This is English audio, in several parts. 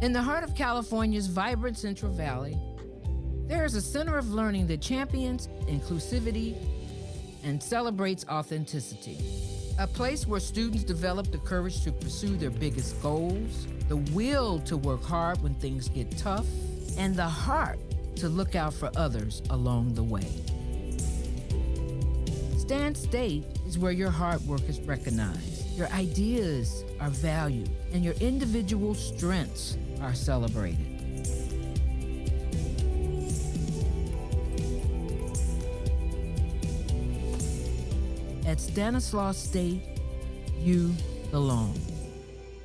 In the heart of California's vibrant Central Valley, there is a center of learning that champions inclusivity and celebrates authenticity. A place where students develop the courage to pursue their biggest goals, the will to work hard when things get tough, and the heart to look out for others along the way. Stand State is where your hard work is recognized, your ideas are valued, and your individual strengths are celebrated. At Stanislaus State, you belong.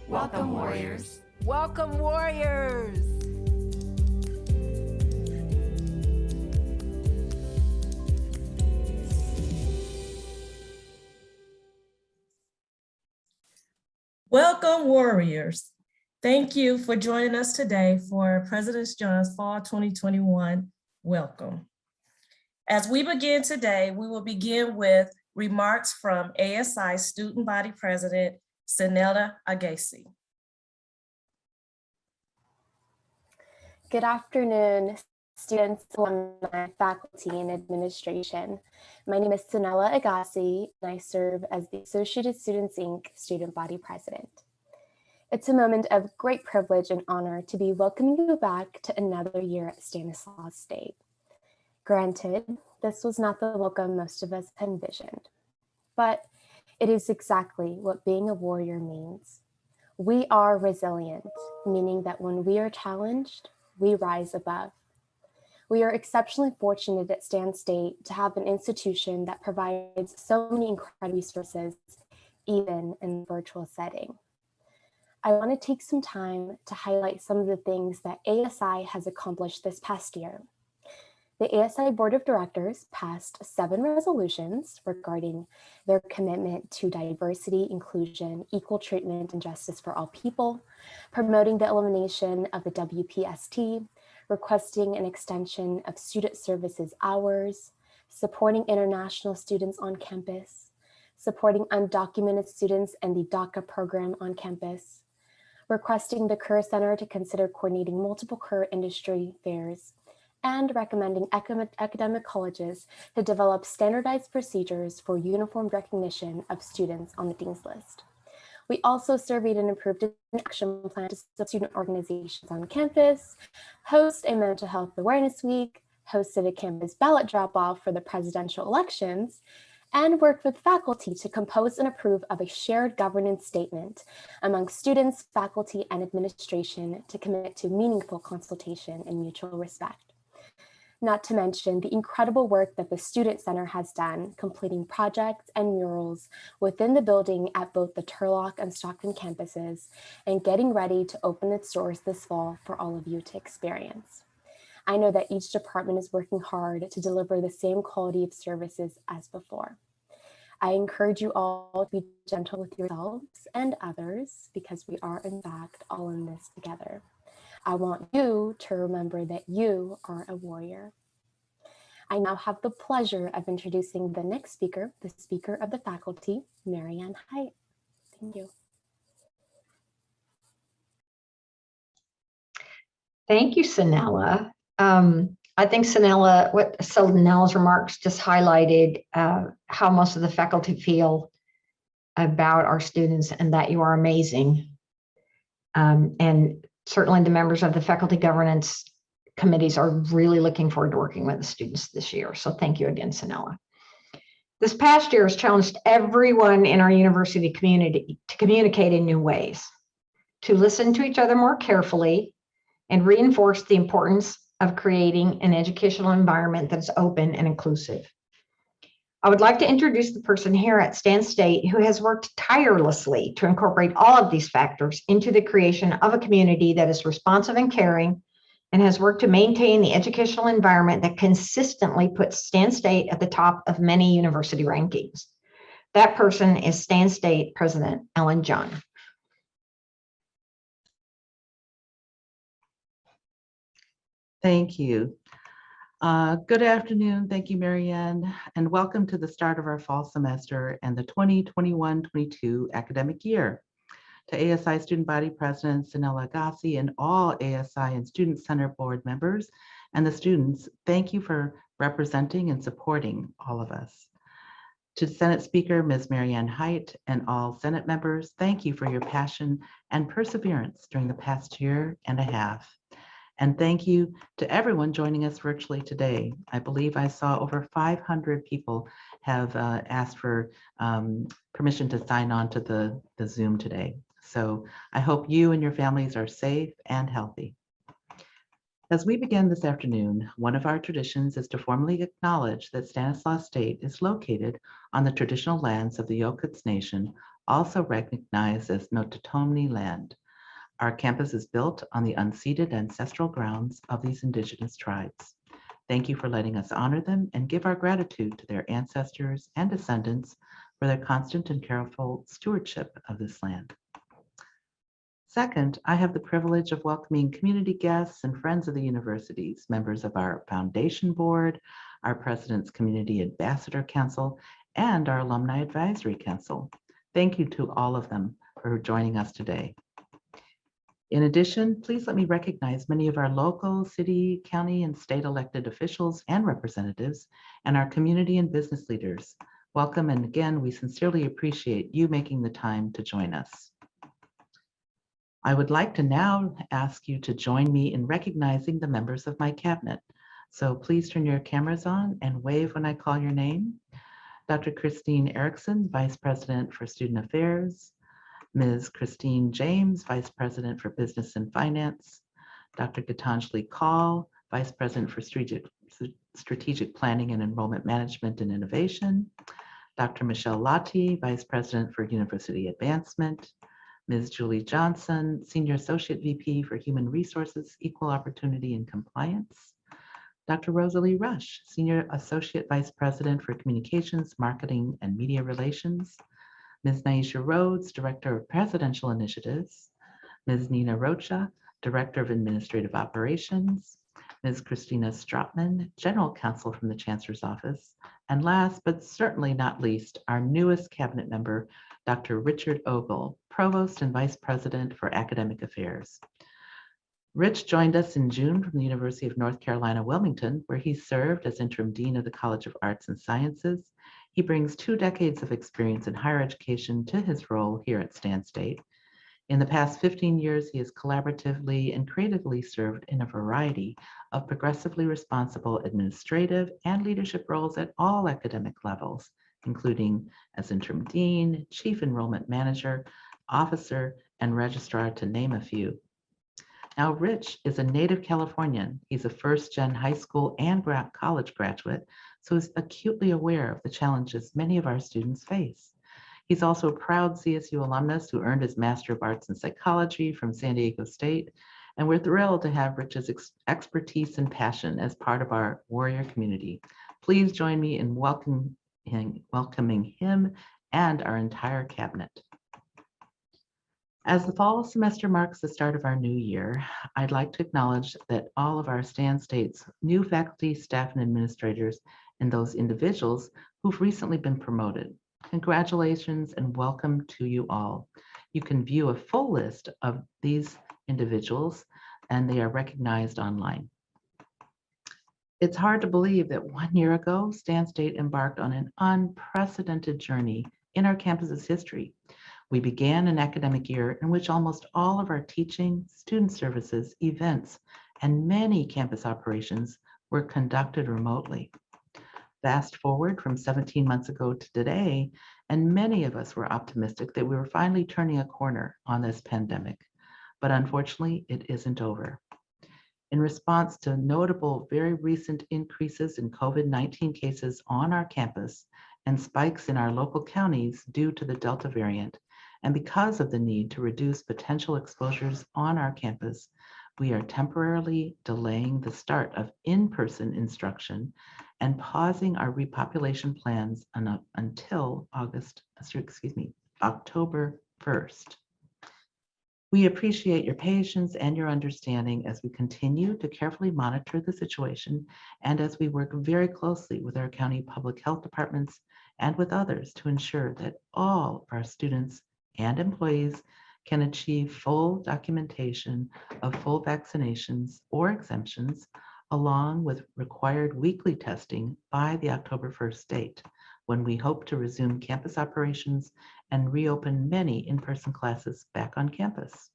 Welcome, Warriors. Welcome, Warriors! Welcome, Warriors. Thank you for joining us today for President Junn's Fall 2021 Welcome. As we begin today, we will begin with remarks from ASI Student Body President, Senela Agassi. Good afternoon, students, alumni, faculty, and administration. My name is Senela Agassi, and I serve as the Associated Students, Inc. Student Body President. It's a moment of great privilege and honor to be welcoming you back to another year at Stanislaus State. Granted, this was not the welcome most of us had envisioned, but it is exactly what being a warrior means. We are resilient, meaning that when we are challenged, we rise above. We are exceptionally fortunate at Stan State to have an institution that provides so many incredible resources, even in a virtual setting. I want to take some time to highlight some of the things that ASI has accomplished this past year. The ASI Board of Directors passed 7 resolutions regarding their commitment to diversity, inclusion, equal treatment, and justice for all people, promoting the elimination of the WPST, requesting an extension of student services hours, supporting international students on campus, supporting undocumented students and the DACA program on campus, requesting the Career Center to consider coordinating multiple career industry fairs, and recommending academic colleges to develop standardized procedures for uniform recognition of students on the Dean's List. We also surveyed and approved an action plan to support student organizations on campus, host a mental health awareness week, hosted a campus ballot drop-off for the presidential elections, and worked with faculty to compose and approve of a shared governance statement among students, faculty, and administration to commit to meaningful consultation and mutual respect. Not to mention the incredible work that the Student Center has done, completing projects and murals within the building at both the Turlock and Stockton campuses, and getting ready to open its doors this fall for all of you to experience. I know that each department is working hard to deliver the same quality of services as before. I encourage you all to be gentle with yourselves and others because we are in fact all in this together. I want you to remember that you are a warrior. I now have the pleasure of introducing the next speaker, the Speaker of the Faculty, Marianne Height. Thank you. Thank you, Senela. I think Senela's remarks just highlighted how most of the faculty feel about our students and that you are amazing. And certainly the members of the faculty governance committees are really looking forward to working with the students this year. So thank you again, Senela. This past year has challenged everyone in our university community to communicate in new ways, to listen to each other more carefully, and reinforce the importance of creating an educational environment that is open and inclusive. I would like to introduce the person here at Stan State who has worked tirelessly to incorporate all of these factors into the creation of a community that is responsive and caring, and has worked to maintain the educational environment that consistently puts Stan State at the top of many university rankings. That person is Stan State President Ellen Junn. Thank you. Good afternoon. Thank you, Marianne, and welcome to the start of our fall semester and the 2021-22 academic year. To ASI Student Body President Senela Agassi and all ASI and Student Center Board members and the students, thank you for representing and supporting all of us. To Senate Speaker Ms. Marianne Height and all Senate members, thank you for your passion and perseverance during the past year and a half. And thank you to everyone joining us virtually today. I believe I saw over 500 people have asked for permission to sign on to the Zoom today. So I hope you and your families are safe and healthy. As we begin this afternoon, one of our traditions is to formally acknowledge that Stanislaus State is located on the traditional lands of the Yokuts Nation, also recognized as Nototomni land. Our campus is built on the unceded ancestral grounds of these indigenous tribes. Thank you for letting us honor them and give our gratitude to their ancestors and descendants for their constant and careful stewardship of this land. Second, I have the privilege of welcoming community guests and friends of the universities, members of our foundation board, our President's Community Ambassador Council, and our Alumni Advisory Council. Thank you to all of them for joining us today. In addition, please let me recognize many of our local, city, county, and state elected officials and representatives, and our community and business leaders. Welcome, and again, we sincerely appreciate you making the time to join us. I would like to now ask you to join me in recognizing the members of my cabinet. So please turn your cameras on and wave when I call your name. Dr. Christine Erickson, Vice President for Student Affairs. Ms. Christine James, Vice President for Business and Finance. Dr. Gitanjali Kaul, Vice President for Strategic Planning and Enrollment Management and Innovation. Dr. Michelle Lottie, Vice President for University Advancement. Ms. Julie Johnson, Senior Associate VP for Human Resources, Equal Opportunity and Compliance. Dr. Rosalie Rush, Senior Associate Vice President for Communications, Marketing, and Media Relations. Ms. Naisha Rhodes, Director of Presidential Initiatives. Ms. Nina Rocha, Director of Administrative Operations. Ms. Christina Stratman, General Counsel from the Chancellor's Office. And last, but certainly not least, our newest cabinet member, Dr. Richard Ogle, Provost and Vice President for Academic Affairs. Rich joined us in June from the University of North Carolina, Wilmington, where he served as Interim Dean of the College of Arts and Sciences. He brings 2 decades of experience in higher education to his role here at Stan State. In the past 15 years, he has collaboratively and creatively served in a variety of progressively responsible administrative and leadership roles at all academic levels, including as interim dean, chief enrollment manager, officer, and registrar, to name a few. Now, Rich is a native Californian. He's a first-gen high school and college graduate, so he's acutely aware of the challenges many of our students face. He's also a proud CSU alumnus who earned his Master of Arts in Psychology from San Diego State, and we're thrilled to have Rich's expertise and passion as part of our Warrior community. Please join me in welcoming him and our entire cabinet. As the fall semester marks the start of our new year, I'd like to acknowledge that all of our Stan State's new faculty, staff, and administrators, and those individuals who've recently been promoted. Congratulations and welcome to you all. You can view a full list of these individuals, and they are recognized online. It's hard to believe that 1 year ago, Stan State embarked on an unprecedented journey in our campus's history. We began an academic year in which almost all of our teaching, student services, events, and many campus operations were conducted remotely. Fast forward from 17 months ago to today, and many of us were optimistic that we were finally turning a corner on this pandemic. But unfortunately, it isn't over. In response to notable, very recent increases in COVID-19 cases on our campus and spikes in our local counties due to the Delta variant, and because of the need to reduce potential exposures on our campus, we are temporarily delaying the start of in-person instruction and pausing our repopulation plans until October 1st. We appreciate your patience and your understanding as we continue to carefully monitor the situation and as we work very closely with our county public health departments and with others to ensure that all our students and employees can achieve full documentation of full vaccinations or exemptions, along with required weekly testing by the October 1st date, when we hope to resume campus operations and reopen many in-person classes back on campus.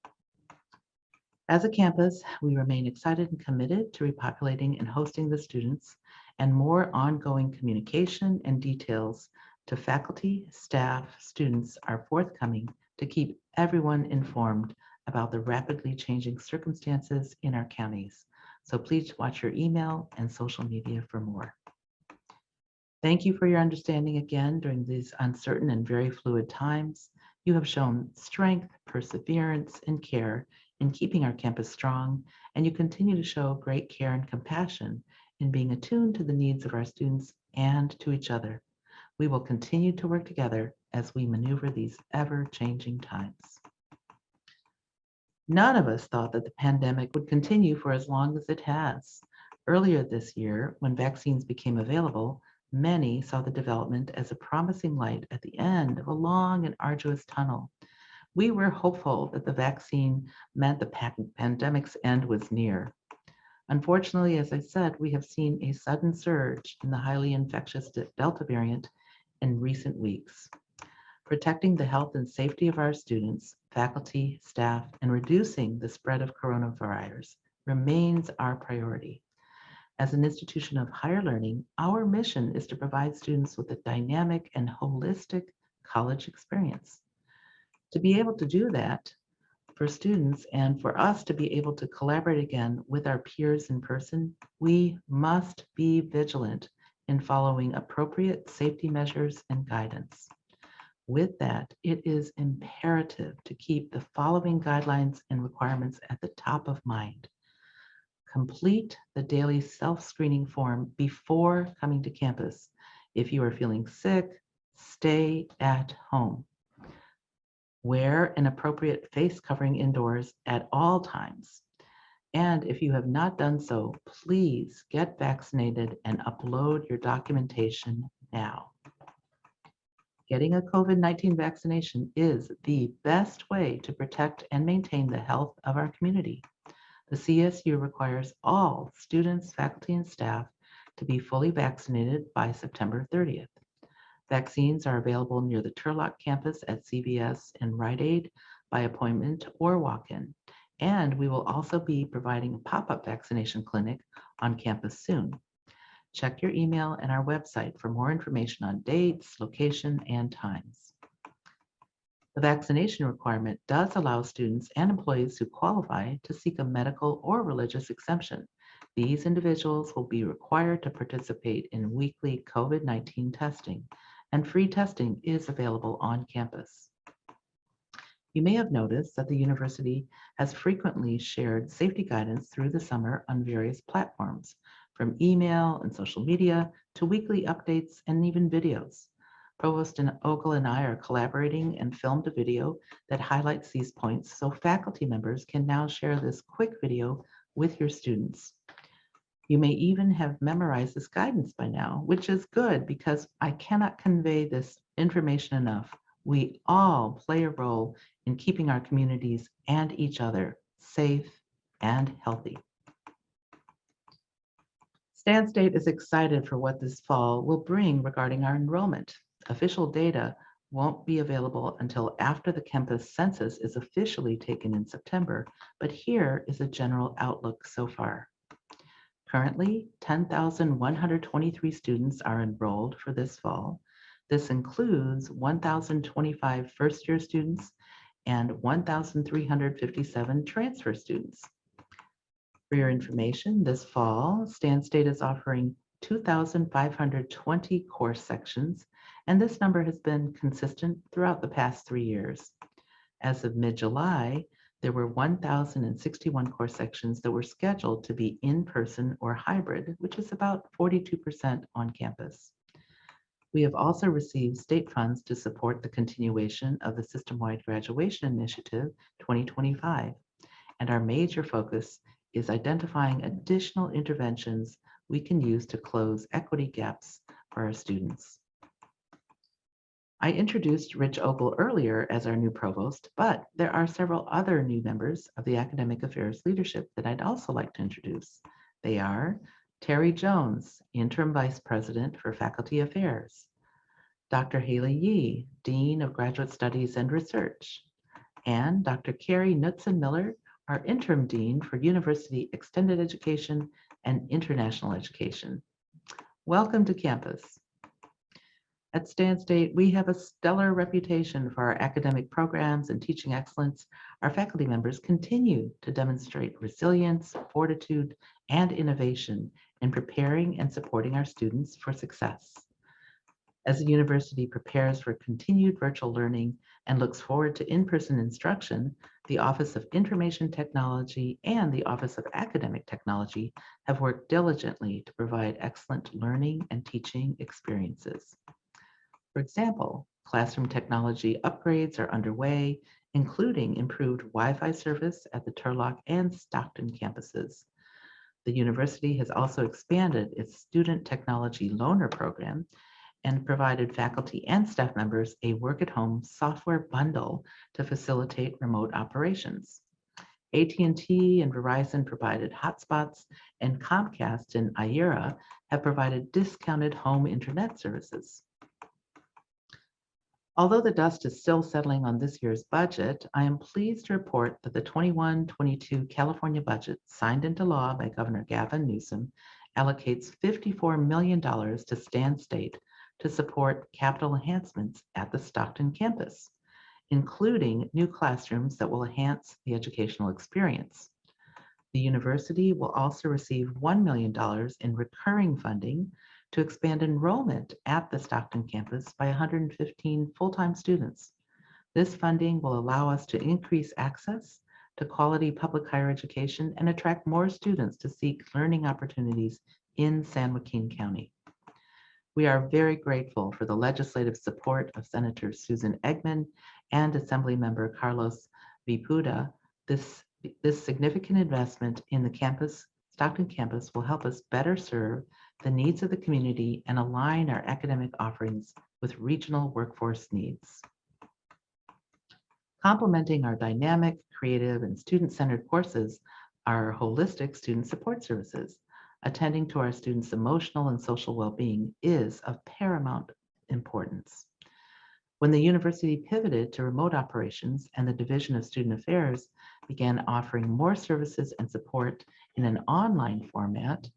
As a campus, we remain excited and committed to repopulating and hosting the students, and more ongoing communication and details to faculty, staff, students are forthcoming to keep everyone informed about the rapidly changing circumstances in our counties. So please watch your email and social media for more. Thank you for your understanding again during these uncertain and very fluid times. You have shown strength, perseverance, and care in keeping our campus strong, and you continue to show great care and compassion in being attuned to the needs of our students and to each other. We will continue to work together as we maneuver these ever-changing times. None of us thought that the pandemic would continue for as long as it has. Earlier this year, when vaccines became available, many saw the development as a promising light at the end of a long and arduous tunnel. We were hopeful that the vaccine meant the pandemic's end was near. Unfortunately, as I said, we have seen a sudden surge in the highly infectious Delta variant in recent weeks. Protecting the health and safety of our students, faculty, staff, and reducing the spread of coronavirus remains our priority. As an institution of higher learning, our mission is to provide students with a dynamic and holistic college experience. To be able to do that for students and for us to be able to collaborate again with our peers in person, we must be vigilant in following appropriate safety measures and guidance. With that, it is imperative to keep the following guidelines and requirements at the top of mind. Complete the daily self-screening form before coming to campus. If you are feeling sick, stay at home. Wear an appropriate face covering indoors at all times. And if you have not done so, please get vaccinated and upload your documentation now. Getting a COVID-19 vaccination is the best way to protect and maintain the health of our community. The CSU requires all students, faculty, and staff to be fully vaccinated by September 30th. Vaccines are available near the Turlock campus at CVS and Rite Aid by appointment or walk-in. And we will also be providing a pop-up vaccination clinic on campus soon. Check your email and our website for more information on dates, location, and times. The vaccination requirement does allow students and employees who qualify to seek a medical or religious exemption. These individuals will be required to participate in weekly COVID-19 testing, and free testing is available on campus. You may have noticed that the university has frequently shared safety guidance through the summer on various platforms, from email and social media to weekly updates and even videos. Provost and Ogle and I are collaborating and filmed a video that highlights these points, so faculty members can now share this quick video with your students. You may even have memorized this guidance by now, which is good because I cannot convey this information enough. We all play a role in keeping our communities and each other safe and healthy. Stan State is excited for what this fall will bring regarding our enrollment. Official data won't be available until after the campus census is officially taken in September, but here is a general outlook so far. Currently, 10,123 students are enrolled for this fall. This includes 1,025 first-year students and 1,357 transfer students. For your information, this fall, Stan State is offering 2,520 course sections, and this number has been consistent throughout the past 3 years. As of mid-July, there were 1,061 course sections that were scheduled to be in-person or hybrid, which is about 42% on campus. We have also received state funds to support the continuation of the System-Wide Graduation Initiative 2025, and our major focus is identifying additional interventions we can use to close equity gaps for our students. I introduced Rich Ogle earlier as our new provost, but there are several other new members of the Academic Affairs leadership that I'd also like to introduce. They are Terry Jones, Interim Vice President for Faculty Affairs, Dr. Haley Yee, Dean of Graduate Studies and Research, and Dr. Carrie Knudsen-Miller, our Interim Dean for University Extended Education and International Education. Welcome to campus. At Stan State, we have a stellar reputation for our academic programs and teaching excellence. Our faculty members continue to demonstrate resilience, fortitude, and innovation in preparing and supporting our students for success. As the university prepares for continued virtual learning and looks forward to in-person instruction, the Office of Information Technology and the Office of Academic Technology have worked diligently to provide excellent learning and teaching experiences. For example, classroom technology upgrades are underway, including improved Wi-Fi service at the Turlock and Stockton campuses. The university has also expanded its Student Technology Loaner Program and provided faculty and staff members a work-at-home software bundle to facilitate remote operations. AT&T and Verizon provided hotspots, and Comcast and IERA have provided discounted home internet services. Although the dust is still settling on this year's budget, I am pleased to report that the 21-22 California budget signed into law by Governor Gavin Newsom allocates $54 million to Stan State to support capital enhancements at the Stockton campus, including new classrooms that will enhance the educational experience. The university will also receive $1 million in recurring funding to expand enrollment at the Stockton campus by 115 full-time students. This funding will allow us to increase access to quality public higher education and attract more students to seek learning opportunities in San Joaquin County. We are very grateful for the legislative support of Senator Susan Eggman and Assemblymember Carlos Vipuda. This significant investment in the Stockton campus will help us better serve the needs of the community and align our academic offerings with regional workforce needs. Complementing our dynamic, creative, and student-centered courses are holistic student support services. Attending to our students' emotional and social well-being is of paramount importance. When the university pivoted to remote operations and the Division of Student Affairs began offering more services and support in an online format,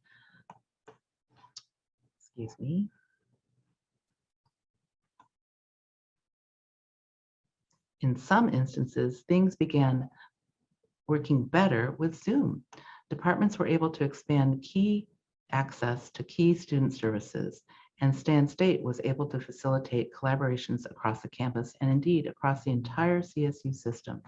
in some instances, things began working better with Zoom. Departments were able to expand key access to key student services, and Stan State was able to facilitate collaborations across the campus and indeed across the entire CSU system.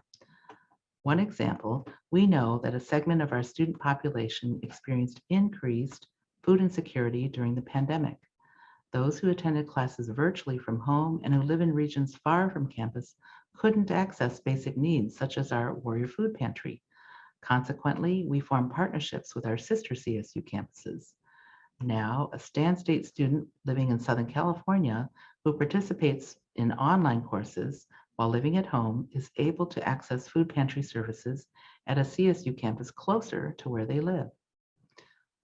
One example, we know that a segment of our student population experienced increased food insecurity during the pandemic. Those who attended classes virtually from home and who live in regions far from campus couldn't access basic needs such as our Warrior Food Pantry. Consequently, we formed partnerships with our sister CSU campuses. Now, a Stan State student living in Southern California who participates in online courses while living at home is able to access food pantry services at a CSU campus closer to where they live.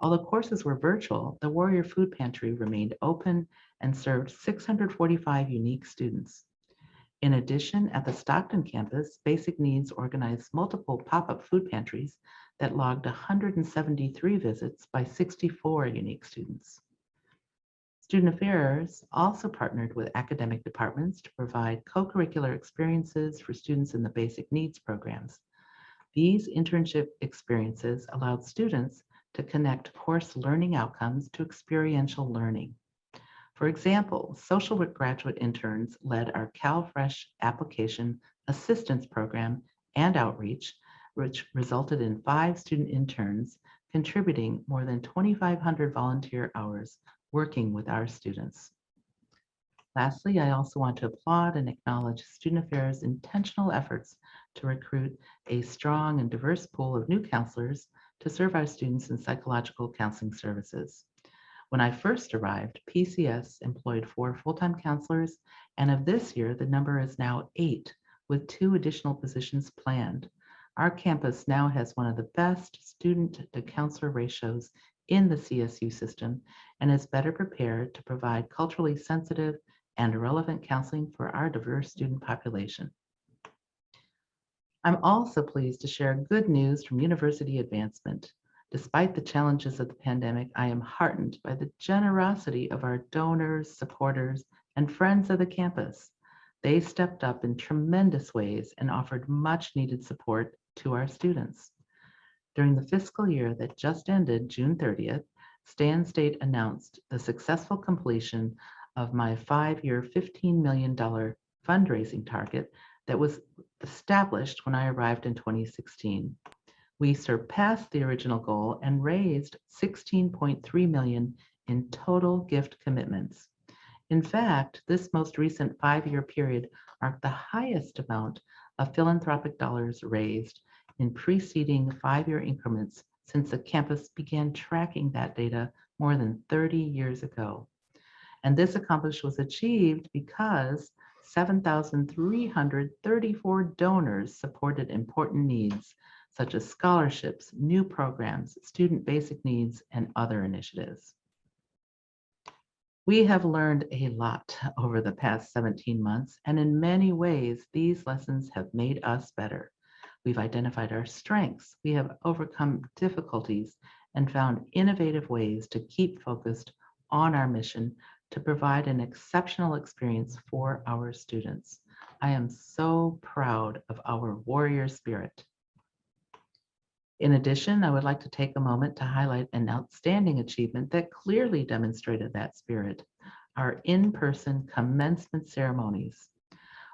Although courses were virtual, the Warrior Food Pantry remained open and served 645 unique students. In addition, at the Stockton campus, Basic Needs organized multiple pop-up food pantries that logged 173 visits by 64 unique students. Student Affairs also partnered with academic departments to provide co-curricular experiences for students in the Basic Needs programs. These internship experiences allowed students to connect course learning outcomes to experiential learning. For example, social work graduate interns led our CalFresh application assistance program and outreach, which resulted in 5 student interns contributing more than 2,500 volunteer hours working with our students. Lastly, I also want to applaud and acknowledge Student Affairs' intentional efforts to recruit a strong and diverse pool of new counselors to serve our students in psychological counseling services. When I first arrived, PCS employed 4 full-time counselors, and of this year, the number is now 8, with 2 additional positions planned. Our campus now has one of the best student-to-counselor ratios in the CSU system and is better prepared to provide culturally sensitive and relevant counseling for our diverse student population. I'm also pleased to share good news from university advancement. Despite the challenges of the pandemic, I am heartened by the generosity of our donors, supporters, and friends of the campus. They stepped up in tremendous ways and offered much needed support to our students. During the fiscal year that just ended, June 30th, Stan State announced the successful completion of my 5-year, $15 million fundraising target that was established when I arrived in 2016. We surpassed the original goal and raised $16.3 million in total gift commitments. In fact, this most recent 5-year period marked the highest amount of philanthropic dollars raised in preceding 5-year increments since the campus began tracking that data more than 30 years ago. And this accomplishment was achieved because 7,334 donors supported important needs such as scholarships, new programs, student basic needs, and other initiatives. We have learned a lot over the past 17 months, and in many ways, these lessons have made us better. We've identified our strengths, we have overcome difficulties, and found innovative ways to keep focused on our mission to provide an exceptional experience for our students. I am so proud of our warrior spirit. In addition, I would like to take a moment to highlight an outstanding achievement that clearly demonstrated that spirit, our in-person commencement ceremonies.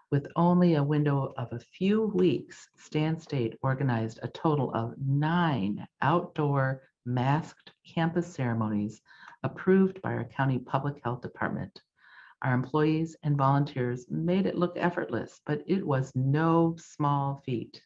With only a window of a few weeks, Stan State organized a total of 9 outdoor masked campus ceremonies approved by our county public health department. Our employees and volunteers made it look effortless, but it was no small feat.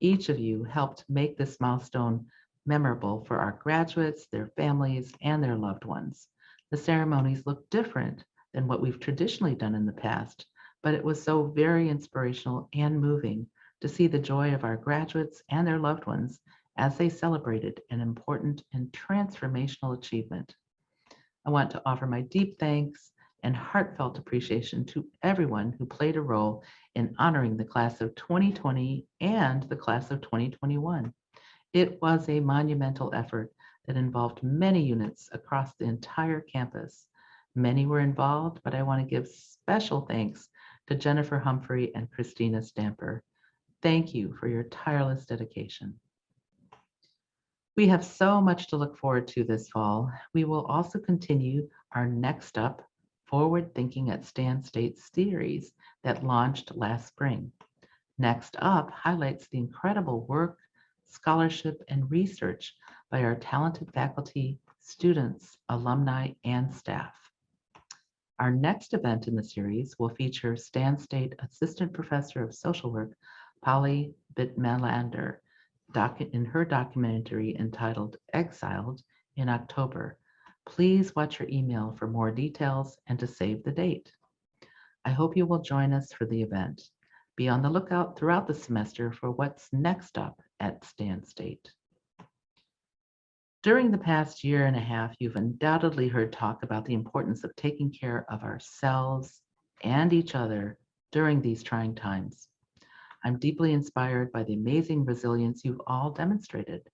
Each of you helped make this milestone memorable for our graduates, their families, and their loved ones. The ceremonies look different than what we've traditionally done in the past, but it was so very inspirational and moving to see the joy of our graduates and their loved ones as they celebrated an important and transformational achievement. I want to offer my deep thanks and heartfelt appreciation to everyone who played a role in honoring the class of 2020 and the class of 2021. It was a monumental effort that involved many units across the entire campus. Many were involved, but I want to give special thanks to Jennifer Humphrey and Christina Stamper. Thank you for your tireless dedication. We have so much to look forward to this fall. We will also continue our Next Up Forward Thinking at Stan State series that launched last spring. Next Up highlights the incredible work, scholarship, and research by our talented faculty, students, alumni, and staff. Our next event in the series will feature Stan State Assistant Professor of Social Work, Polly Bittmelander, in her documentary entitled Exiled in October. Please watch your email for more details and to save the date. I hope you will join us for the event. Be on the lookout throughout the semester for what's next up at Stan State. During the past year and a half, you've undoubtedly heard talk about the importance of taking care of ourselves and each other during these trying times. I'm deeply inspired by the amazing resilience you've all demonstrated.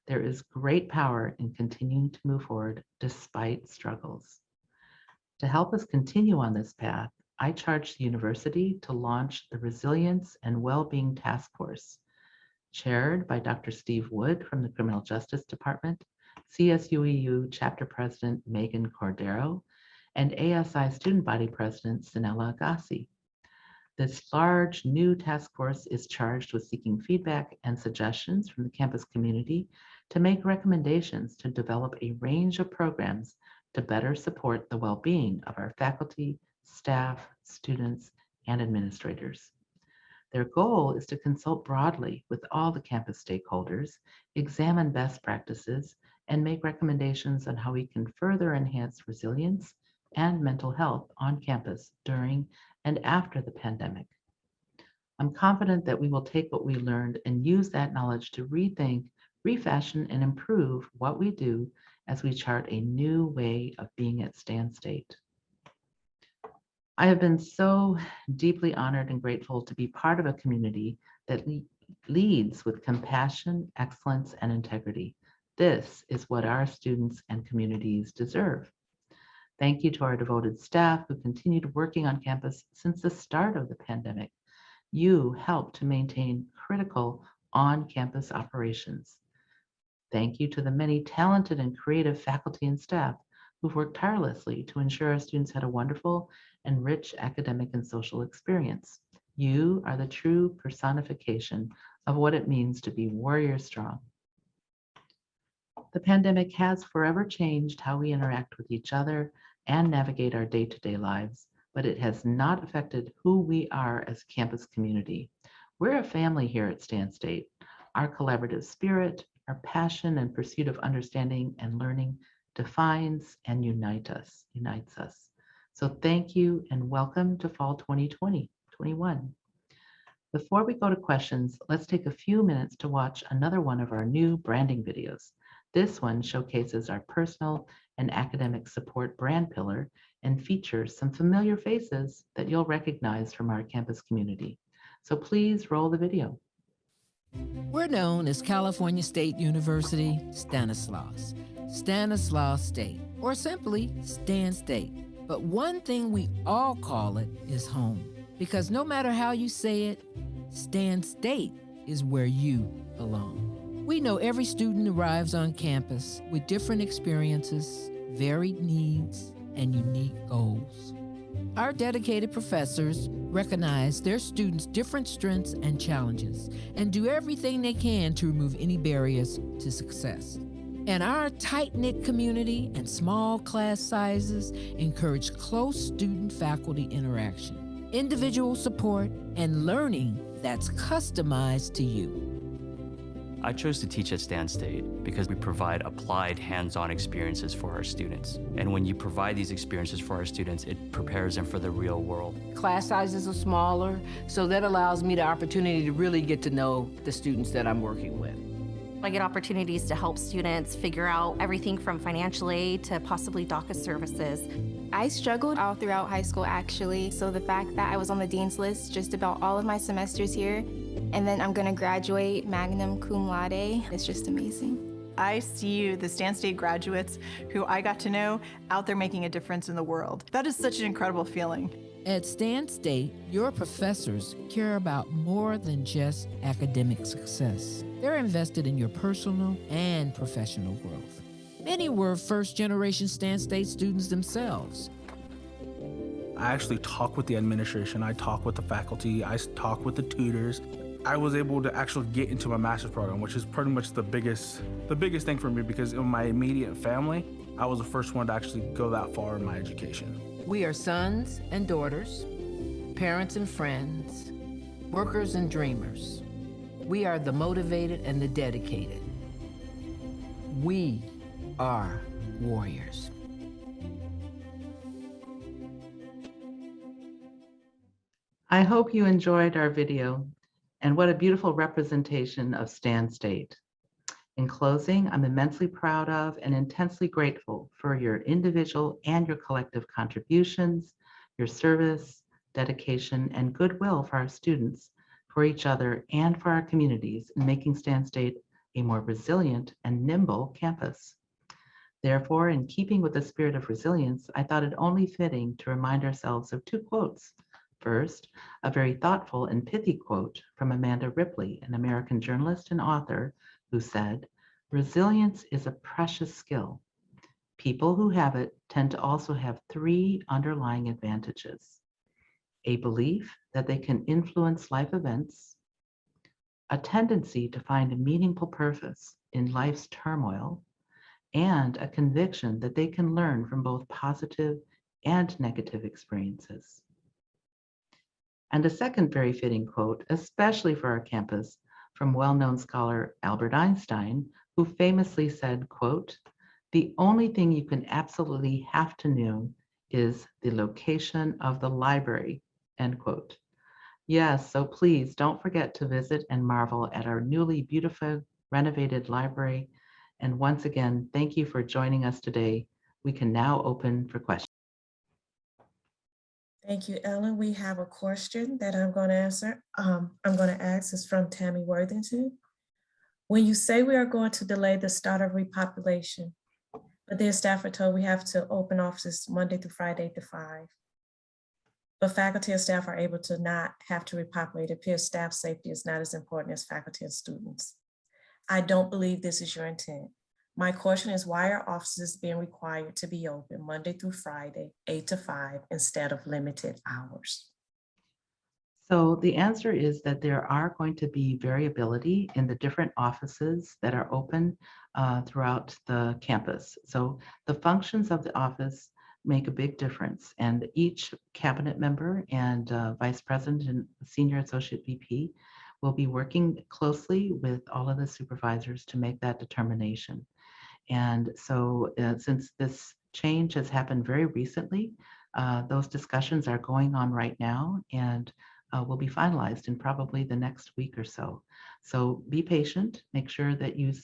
There is great power in continuing to move forward despite struggles. To help us continue on this path, I charged the university to launch the Resilience and Wellbeing Task Force, chaired by Dr. Steve Wood from the Criminal Justice Department, CSUEU Chapter President Megan Cordero, and ASI Student Body President Senela Agassi. This large new task force is charged with seeking feedback and suggestions from the campus community to make recommendations to develop a range of programs to better support the well-being of our faculty, staff, students, and administrators. Their goal is to consult broadly with all the campus stakeholders, examine best practices, and make recommendations on how we can further enhance resilience and mental health on campus during and after the pandemic. I'm confident that we will take what we learned and use that knowledge to rethink, refashion, and improve what we do as we chart a new way of being at Stan State. I have been so deeply honored and grateful to be part of a community that leads with compassion, excellence, and integrity. This is what our students and communities deserve. Thank you to our devoted staff who continued working on campus since the start of the pandemic. You helped to maintain critical on-campus operations. Thank you to the many talented and creative faculty and staff who've worked tirelessly to ensure our students had a wonderful and rich academic and social experience. You are the true personification of what it means to be warrior strong. The pandemic has forever changed how we interact with each other and navigate our day-to-day lives, but it has not affected who we are as a campus community. We're a family here at Stan State. Our collaborative spirit, our passion and pursuit of understanding and learning defines and unites us. So thank you and welcome to fall 2020-21. Before we go to questions, let's take a few minutes to watch another one of our new branding videos. This one showcases our personal and academic support brand pillar and features some familiar faces that you'll recognize from our campus community. So please roll the video. We're known as California State University Stanislaus State, or simply Stan State. But one thing we all call it is home, because no matter how you say it, Stan State is where you belong. We know every student arrives on campus with different experiences, varied needs, and unique goals. Our dedicated professors recognize their students' different strengths and challenges and do everything they can to remove any barriers to success. And our tight-knit community and small class sizes encourage close student-faculty interaction, individual support, and learning that's customized to you. I chose to teach at Stan State because we provide applied hands-on experiences for our students. And when you provide these experiences for our students, it prepares them for the real world. Class sizes are smaller, so that allows me the opportunity to really get to know the students that I'm working with. I get opportunities to help students figure out everything from financial aid to possibly DACA services. I struggled all throughout high school, actually, so the fact that I was on the dean's list just about all of my semesters here, and then I'm gonna graduate magna cum laude, it's just amazing. I see the Stan State graduates who I got to know out there making a difference in the world. That is such an incredible feeling. At Stan State, your professors care about more than just academic success. They're invested in your personal and professional growth. Many were first-generation Stan State students themselves. I actually talk with the administration, I talk with the faculty, I talk with the tutors. I was able to actually get into my master's program, which is pretty much the biggest thing for me, because in my immediate family, I was the first one to actually go that far in my education. We are sons and daughters, parents and friends, workers and dreamers. We are the motivated and the dedicated. We are warriors. I hope you enjoyed our video, and what a beautiful representation of Stan State. In closing, I'm immensely proud of and intensely grateful for your individual and your collective contributions, your service, dedication, and goodwill for our students, for each other, and for our communities in making Stan State a more resilient and nimble campus. Therefore, in keeping with the spirit of resilience, I thought it only fitting to remind ourselves of two quotes. First, a very thoughtful and pithy quote from Amanda Ripley, an American journalist and author, who said, "Resilience is a precious skill. People who have it tend to also have three underlying advantages: a belief that they can influence life events, a tendency to find a meaningful purpose in life's turmoil, and a conviction that they can learn from both positive and negative experiences." And a second very fitting quote, especially for our campus, from well-known scholar Albert Einstein, who famously said, quote, "The only thing you can absolutely have to know is the location of the library," end quote. Yes, so please don't forget to visit and marvel at our newly beautiful renovated library. And once again, thank you for joining us today. We can now open for questions. Thank you, Ellen. We have a question that I'm going to answer. I'm going to ask. It's from Tammy Worthington. When you say we are going to delay the start of repopulation, but their staff are told we have to open offices Monday through Friday 8 to 5. But faculty and staff are able to not have to repopulate. It appears staff safety is not as important as faculty and students. I don't believe this is your intent. My question is, why are offices being required to be open Monday through Friday, 8 to 5, instead of limited hours? So the answer is that there are going to be variability in the different offices that are open throughout the campus. So the functions of the office make a big difference, and each cabinet member and vice president and senior associate VP will be working closely with all of the supervisors to make that determination. And so since this change has happened very recently, those discussions are going on right now and will be finalized in probably the next week or so. So be patient, make sure that you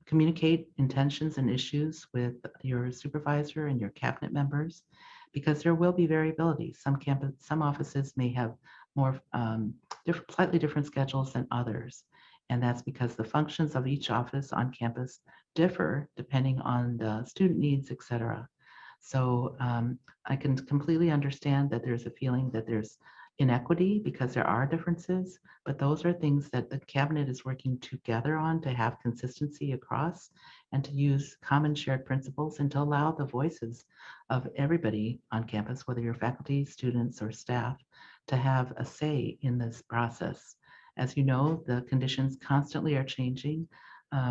communicate intentions and issues with your supervisor and your cabinet members, because there will be variability. Some offices may have more slightly different schedules than others. And that's because the functions of each office on campus differ depending on the student needs, et cetera. So I can completely understand that there's a feeling that there's inequity because there are differences, but those are things that the cabinet is working together on to have consistency across and to use common shared principles and to allow the voices of everybody on campus, whether you're faculty, students, or staff, to have a say in this process. As you know, the conditions constantly are changing.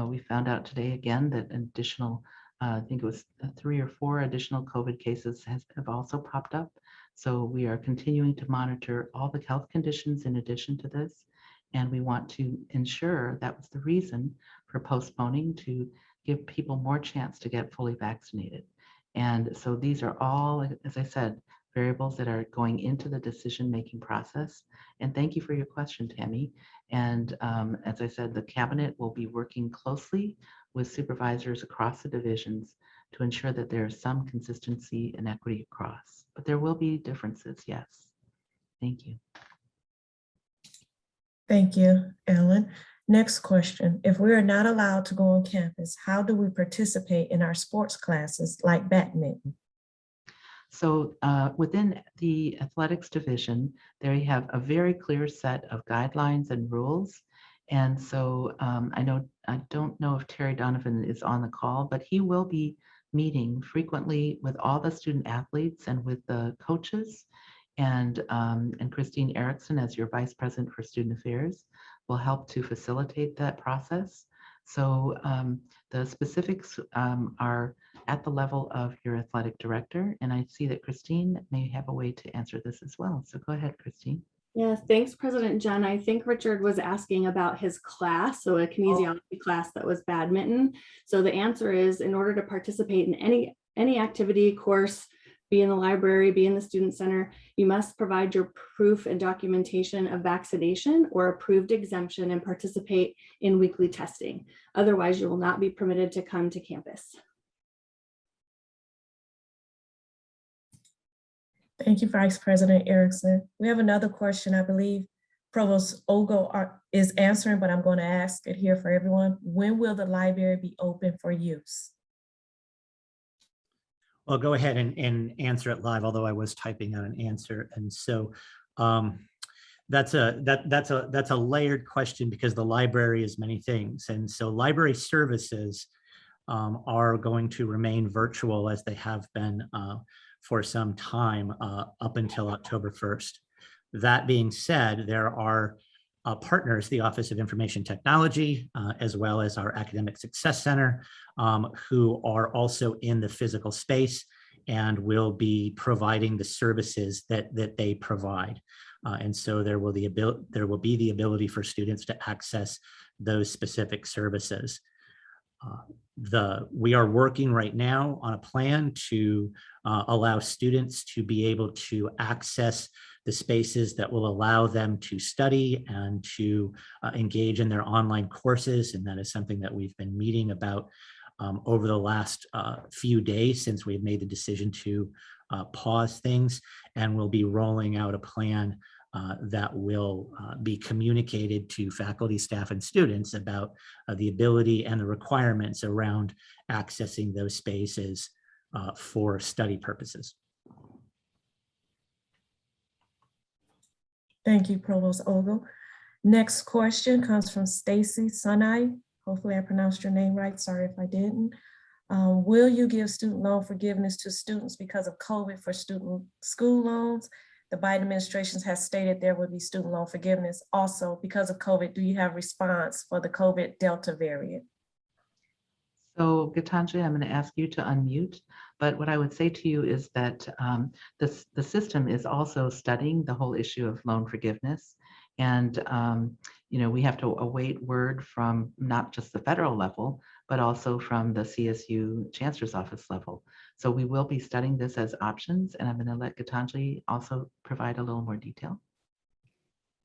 We found out today again that an additional, I think it was 3 or 4 additional COVID cases have also popped up. So we are continuing to monitor all the health conditions in addition to this. And we want to ensure, that was the reason for postponing, to give people more chance to get fully vaccinated. And so these are all, as I said, variables that are going into the decision-making process. And thank you for your question, Tammy. And as I said, the cabinet will be working closely with supervisors across the divisions to ensure that there is some consistency and equity across. But there will be differences, yes. Thank you. Thank you, Ellen. Next question. If we are not allowed to go on campus, how do we participate in our sports classes like badminton? So within the athletics division, they have a very clear set of guidelines and rules. And so I don't know if Terry Donovan is on the call, but he will be meeting frequently with all the student athletes and with the coaches. And Christine Erickson, as your Vice President for Student Affairs, will help to facilitate that process. So the specifics are at the level of your athletic director. And I see that Christine may have a way to answer this as well. So go ahead, Christine. Yes, thanks, President Junn. I think Richard was asking about his class, so a kinesiology class that was badminton. So the answer is, in order to participate in any activity, course, be in the library, be in the student center, you must provide your proof and documentation of vaccination or approved exemption and participate in weekly testing. Otherwise, you will not be permitted to come to campus. Thank you, Vice President Erickson. We have another question. I believe Provost Ogle is answering, but I'm going to ask it here for everyone. When will the library be open for use? I'll go ahead and answer it live, although I was typing out an answer. And so that's a layered question because the library is many things. And so library services are going to remain virtual as they have been for some time up until October 1st. That being said, there are partners, the Office of Information Technology, as well as our Academic Success Center, who are also in the physical space and will be providing the services that they provide. And so there will be the ability for students to access those specific services. We are working right now on a plan to allow students to be able to access the spaces that will allow them to study and to engage in their online courses. And that is something that we've been meeting about over the last few days since we've made the decision to pause things, and we'll be rolling out a plan that will be communicated to faculty, staff, and students about the ability and the requirements around accessing those spaces for study purposes. Thank you, Provost Ogle. Next question comes from Stacy Sunai. Hopefully I pronounced your name right. Sorry if I didn't. Will you give student loan forgiveness to students because of COVID for student school loans? The Biden administration has stated there will be student loan forgiveness. Also, because of COVID, do you have response for the COVID Delta variant? So Gitanjali, I'm going to ask you to unmute, but what I would say to you is that the system is also studying the whole issue of loan forgiveness. And, we have to await word from not just the federal level, but also from the CSU Chancellor's Office level. So we will be studying this as options, and I'm going to let Gitanjali also provide a little more detail.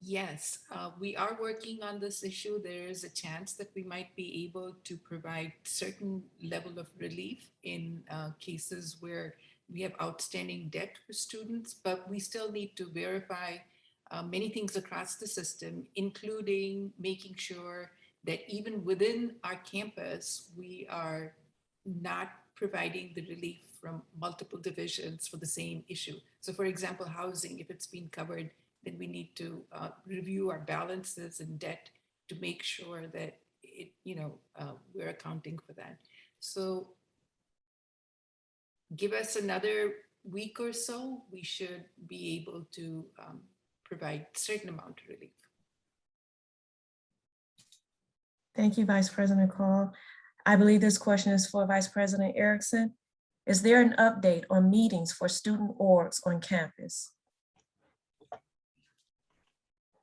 Yes, we are working on this issue. There is a chance that we might be able to provide certain level of relief in cases where we have outstanding debt for students, but we still need to verify many things across the system, including making sure that even within our campus, we are not providing the relief from multiple divisions for the same issue. So for example, housing, if it's been covered, then we need to review our balances and debt to make sure that we're accounting for that. So give us another week or so, we should be able to provide certain amount of relief. Thank you, Vice President Call. I believe this question is for Vice President Erickson. Is there an update on meetings for student orgs on campus?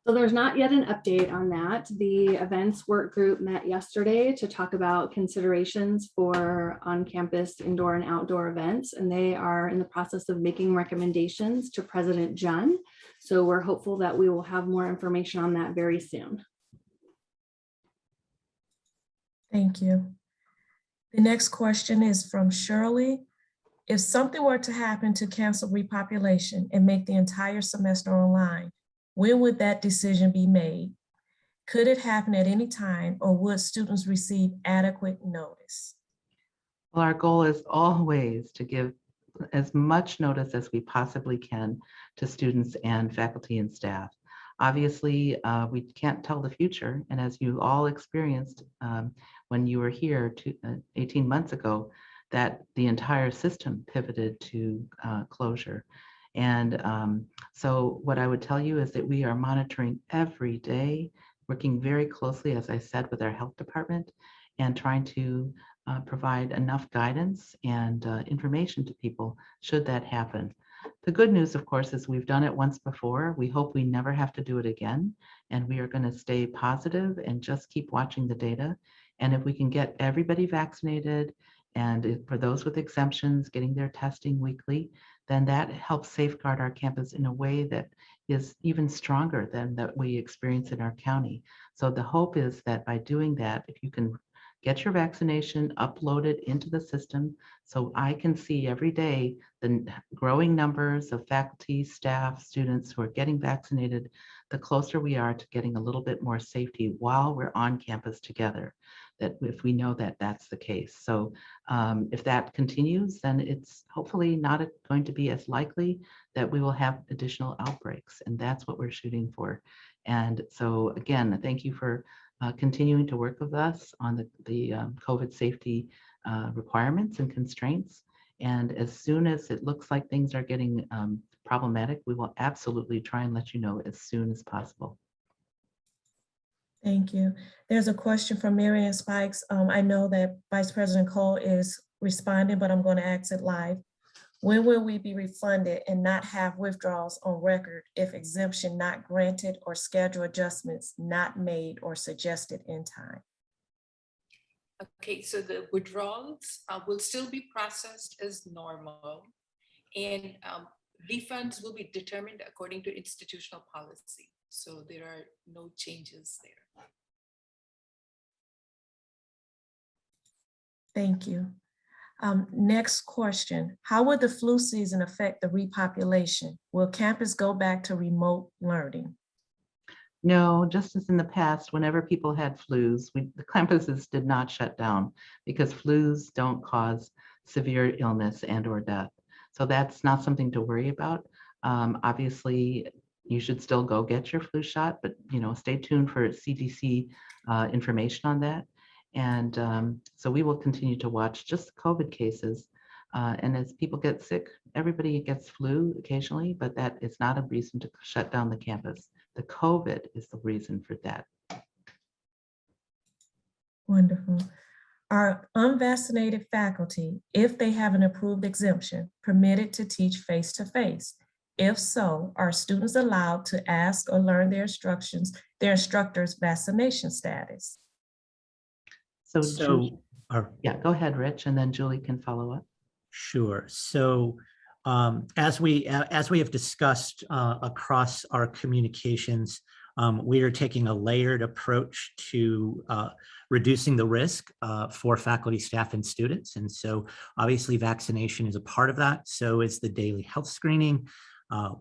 So there's not yet an update on that. The events work group met yesterday to talk about considerations for on-campus indoor and outdoor events, and they are in the process of making recommendations to President Junn. So we're hopeful that we will have more information on that very soon. Thank you. The next question is from Shirley. If something were to happen to cancel repopulation and make the entire semester online, when would that decision be made? Could it happen at any time, or would students receive adequate notice? Well, our goal is always to give as much notice as we possibly can to students and faculty and staff. Obviously, we can't tell the future, and as you all experienced when you were here 18 months ago, that the entire system pivoted to closure. And so what I would tell you is that we are monitoring every day, working very closely, as I said, with our health department, and trying to provide enough guidance and information to people should that happen. The good news, of course, is we've done it once before. We hope we never have to do it again. And we are going to stay positive and just keep watching the data. And if we can get everybody vaccinated, and for those with exemptions, getting their testing weekly, then that helps safeguard our campus in a way that is even stronger than that we experience in our county. So the hope is that by doing that, if you can get your vaccination uploaded into the system, so I can see every day the growing numbers of faculty, staff, students who are getting vaccinated, the closer we are to getting a little bit more safety while we're on campus together, that if we know that that's the case. So if that continues, then it's hopefully not going to be as likely that we will have additional outbreaks, and that's what we're shooting for. And so again, thank you for continuing to work with us on the COVID safety requirements and constraints. And as soon as it looks like things are getting problematic, we will absolutely try and let you know as soon as possible. Thank you. There's a question from Marianne Spikes. I know that Vice President Cole is responding, but I'm going to ask it live. When will we be refunded and not have withdrawals on record if exemption not granted or schedule adjustments not made or suggested in time? Okay, so the withdrawals will still be processed as normal, and refunds will be determined according to institutional policy. So there are no changes there. Thank you. Next question. How will the flu season affect the repopulation? Will campus go back to remote learning? No, just as in the past, whenever people had flus, the campuses did not shut down because flus don't cause severe illness and or death. So that's not something to worry about. Obviously, you should still go get your flu shot, but stay tuned for CDC information on that. And so we will continue to watch just COVID cases. And as people get sick, everybody gets flu occasionally, but that is not a reason to shut down the campus. The COVID is the reason for that. Wonderful. Are unvaccinated faculty, if they have an approved exemption, permitted to teach face-to-face? If so, are students allowed to ask or learn their instructor's vaccination status? Yeah, go ahead, Rich, and then Julie can follow up. Sure. So as we have discussed across our communications, we are taking a layered approach to reducing the risk for faculty, staff, and students. And so obviously vaccination is a part of that. So is the daily health screening,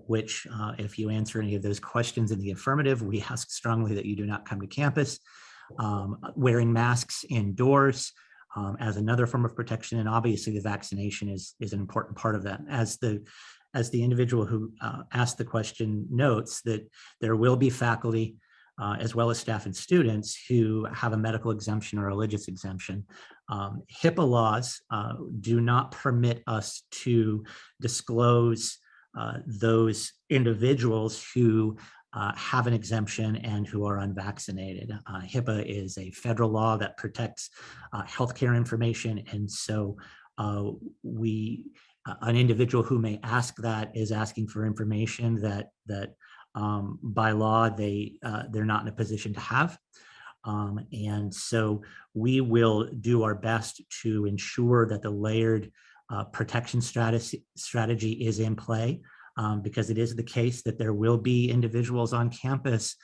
which if you answer any of those questions in the affirmative, we ask strongly that you do not come to campus. Wearing masks indoors as another form of protection. And obviously the vaccination is an important part of that. As the individual who asked the question notes, that there will be faculty as well as staff and students who have a medical exemption or religious exemption. HIPAA laws do not permit us to disclose those individuals who have an exemption and who are unvaccinated. HIPAA is a federal law that protects healthcare information. And so an individual who may ask that is asking for information that by law they're not in a position to have. And so we will do our best to ensure that the layered protection strategy is in play. Because it is the case that there will be individuals on campus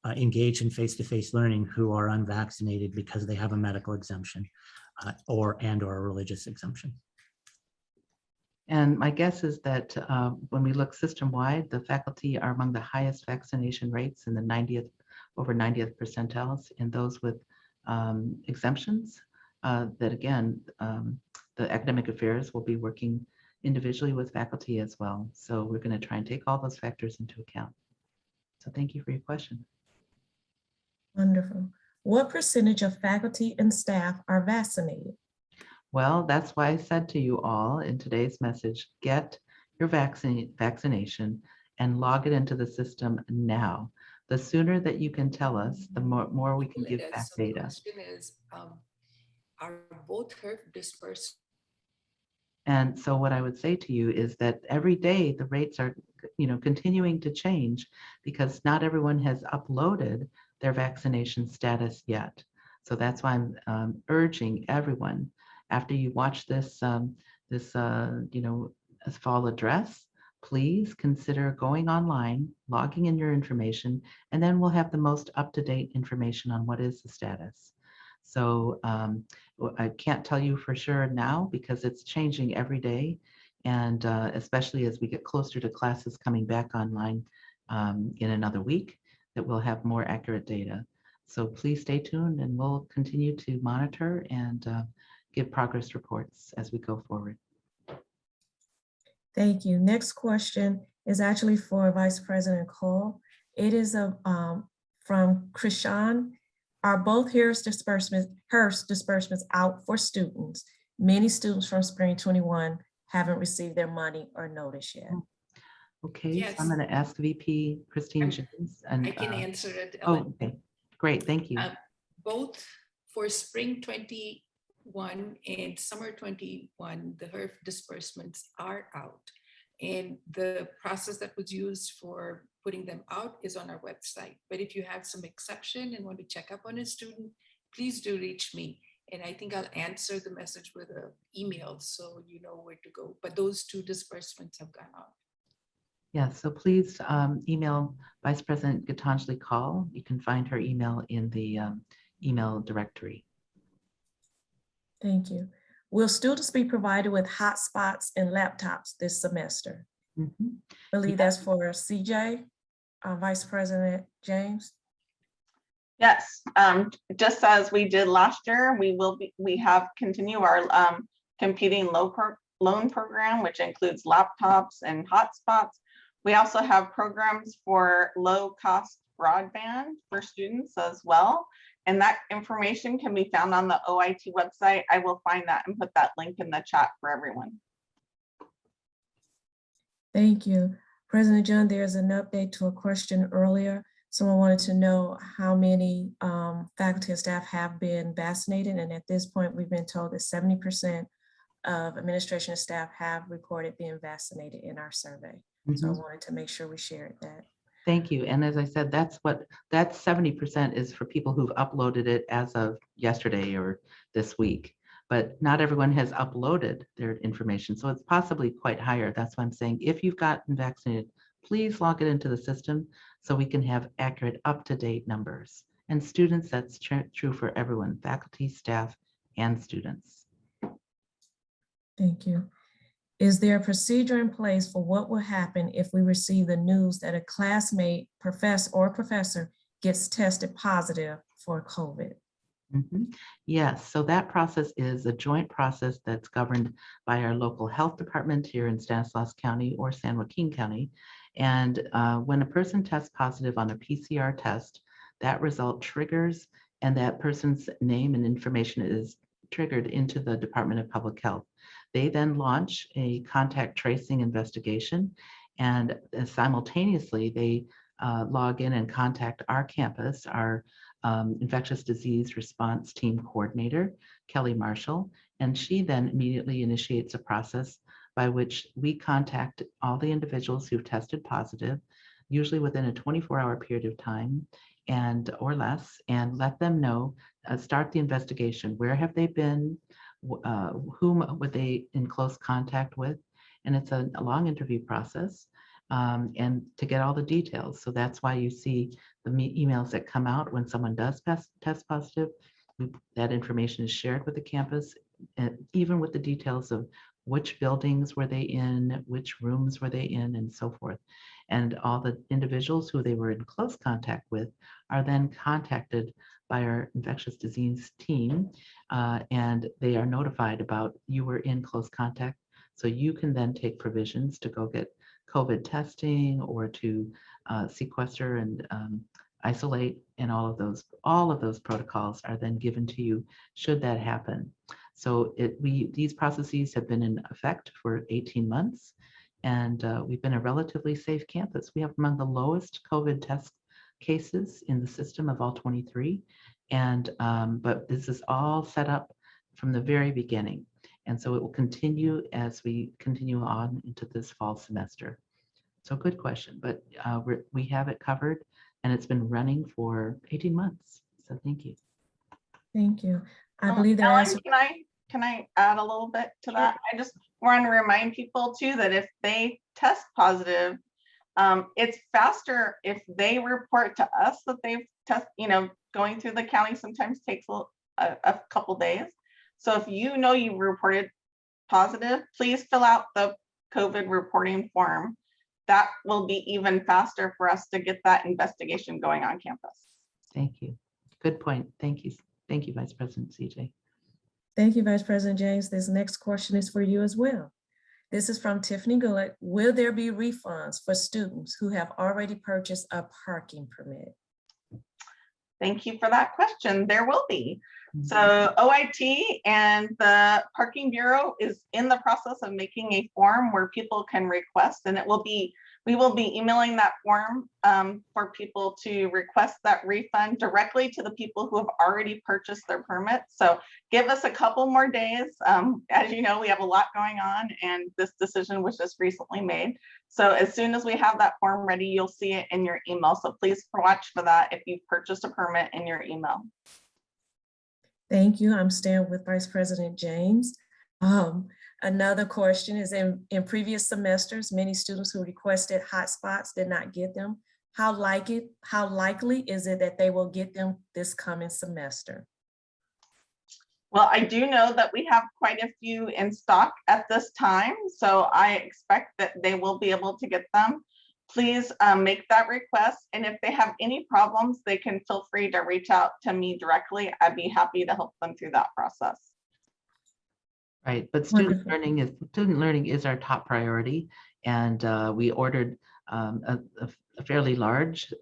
engaged in face-to-face learning who are unvaccinated because they have a medical exemption or a religious exemption. And my guess is that when we look system-wide, the faculty are among the highest vaccination rates in the over 90th percentiles in those with exemptions. That again, the academic affairs will be working individually with faculty as well. So we're going to try and take all those factors into account. So thank you for your question. Wonderful. What percentage of faculty and staff are vaccinated? Well, that's why I said to you all in today's message, get your vaccination and log it into the system now. The sooner that you can tell us, the more we can give back data. The question is, are both HERF dispersed? And so what I would say to you is that every day the rates are, continuing to change because not everyone has uploaded their vaccination status yet. So that's why I'm urging everyone, after you watch this fall address, please consider going online, logging in your information, and then we'll have the most up-to-date information on what is the status. So I can't tell you for sure now because it's changing every day. And especially as we get closer to classes coming back online in another week, that we'll have more accurate data. So please stay tuned and we'll continue to monitor and give progress reports as we go forward. Thank you. Next question is actually for Vice President Cole. It is from Krishan. Are both HERF disbursements out for students? Many students from spring 21 haven't received their money or notice yet. Okay, Yes. so I'm going to ask VP Christine Jones. And I can answer it. Oh, okay, great, thank you. Both for spring 21 21 and summer 21, the HERF disbursements are out. And the process that was used for putting them out is on our website. But if you have some exception and want to check up on a student, please do reach me. And I think I'll answer the message with an email so you know where to go. But those 2 disbursements have gone out. Yeah, so please email Vice President Gitanjali Kaul. You can find her email in the email directory. Thank you. Will students be provided with hotspots and laptops this semester? Mm-hmm. I believe that's for CJ, Vice President James. Yes, just as we did last year, we have continued our competing loan program, which includes laptops and hotspots. We also have programs for low cost broadband for students as well. And that information can be found on the OIT website. I will find that and put that link in the chat for everyone. Thank you. President Junn, there's an update to a question earlier. Someone wanted to know how many faculty and staff have been vaccinated. And at this point, we've been told that 70% of administration and staff have reported being vaccinated in our survey. Mm-hmm. So I wanted to make sure we shared that. Thank you. And as I said, that 70% is for people who've uploaded it as of yesterday or this week, but not everyone has uploaded their information. So it's possibly quite higher. That's why I'm saying if you've gotten vaccinated, please log it into the system so we can have accurate, up-to-date numbers. And students, that's true for everyone, faculty, staff, and students. Thank you. Is there a procedure in place for what will happen if we receive the news that a classmate, professor gets tested positive for COVID? Mm-hmm. Yes, so that process is a joint process that's governed by our local health department here in Stanislaus County or San Joaquin County. And when a person tests positive on a PCR test, that result triggers and that person's name and information is triggered into the Department of Public Health. They then launch a contact tracing investigation, and simultaneously they log in and contact our campus, our infectious disease response team coordinator, Kelly Marshall, and she then immediately initiates a process by which we contact all the individuals who've tested positive, usually within a 24-hour period of time or less, and let them know, start the investigation. Where have they been? Whom were they in close contact with? And it's a long interview process and to get all the details. So that's why you see the emails that come out when someone does test positive. That information is shared with the campus, and even with the details of which buildings were they in, which rooms were they in, and so forth. And all the individuals who they were in close contact with are then contacted by our infectious disease team, and they are notified about you were in close contact. So you can then take provisions to go get COVID testing or to sequester and isolate, and all of those protocols are then given to you should that happen. So these processes have been in effect for 18 months, and we've been a relatively safe campus. We have among the lowest COVID test cases in the system of all 23, and but this is all set up from the very beginning, and so it will continue as we continue on into this fall semester. So good question, but we have it covered, and it's been running for 18 months. So thank you. Thank you. I believe there Ellen, are. Can I add a little bit to that? I just want to remind people too that if they test positive, it's faster if they report to us that they've tested. Going through the county sometimes takes a couple days. So if you reported positive, please fill out the COVID reporting form. That will be even faster for us to get that investigation going on campus. Thank you. Good point. Thank you. Thank you, Vice President CJ. Thank you, Vice President James. This next question is for you as well. This is from Tiffany Goulet. Will there be refunds for students who have already purchased a parking permit? Thank you for that question. There will be. So OIT and the Parking Bureau is in the process of making a form where people can request, and it will be We will be emailing that form for people to request that refund directly to the people who have already purchased their permits. So give us a couple more days. As you know, we have a lot going on, and this decision was just recently made. So as soon as we have that form ready, you'll see it in your email. So please watch for that if you've purchased a permit in your email. Thank you. I'm staying with Vice President James. Another question is, in previous semesters, many students who requested hotspots did not get them. How likely is it that they will get them this coming semester? Well, I do know that we have quite a few in stock at this time, so I expect that they will be able to get them. Please make that request, and if they have any problems, they can feel free to reach out to me directly. I'd be happy to help them through that process. Right, but student learning is our top priority, and we ordered a fairly large